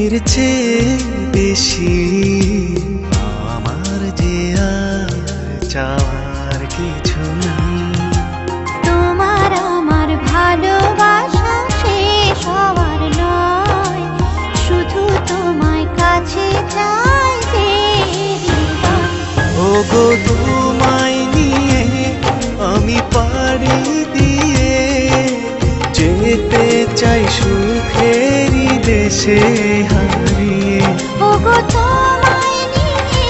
এর চেয়ে বেশি আমার যে আর চাওয়ার কিছু নেই। তোমার আমার ভালোবাসা শেষ হওয়ার নয়, শুধু তোমায় কাছে চাই যে হৃদয়। ওগো তোমায় নিয়ে আমি পাড়ি দিয়ে যেতে চাই সুখেরই দেশে হারিয়ে। ওগো তোমায় নিয়ে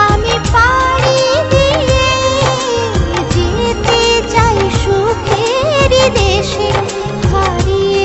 আমি পাড়ি দিয়ে যেতে চাই সুখেরই দেশে হারিয়ে।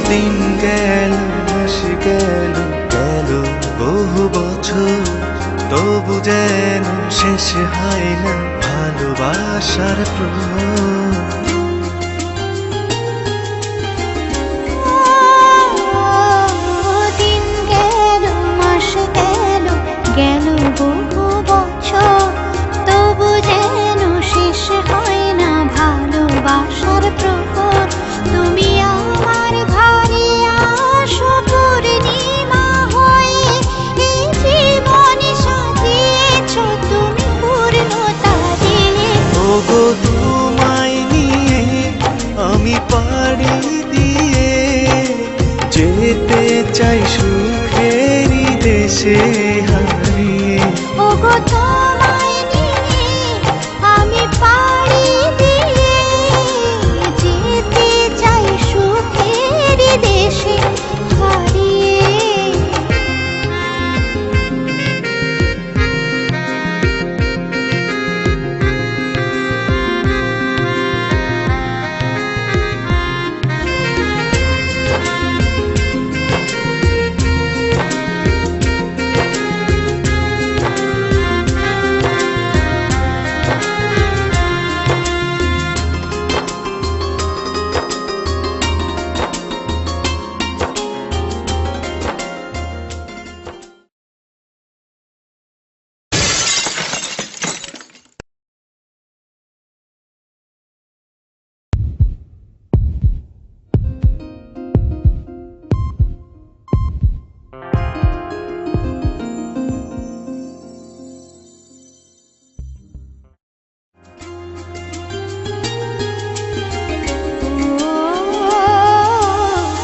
দিন গেল মাস গেল গেল বহু বছর, তবু যেন শেষ হয় না ভালোবাসার প্রহর। দিন গেল মাস গেল গেল বহু বছর, তবু যেন শেষ হয় না ভালোবাসার প্রহর। তুমি আমার ঘরে আসো পূর্ণিমা হয়ে, এই জীবনে সাজিয়েছ তুমি পূর্ণতা দিলে। ওগো তোমায় নিয়ে আমি পাড়ি দিয়ে যেতে চাই সুখেরই দেশে হারিয়ে। ওগো তোমায় নিয়ে আমি পাড়ি দিয়ে যেতে চাই সুখেরই দেশে হারিয়ে।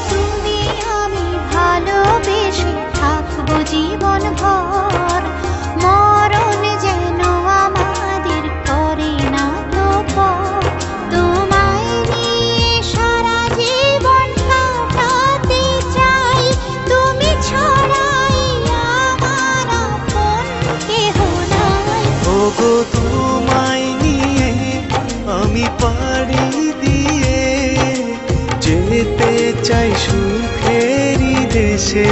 তুমি আমি ভালোবেসে থাকবো জীবন ভর, মরণ যেন আমাদের করে না তো পর। তোমায় নিয়ে সারা জীবন কাটাতে চাই, তুমি ছাড়াই আমার আপন কেহ নাই। ওগো তোমায় নিয়ে আমি পাড়ি দিয়ে যেতে চাই সুখেরই দেশে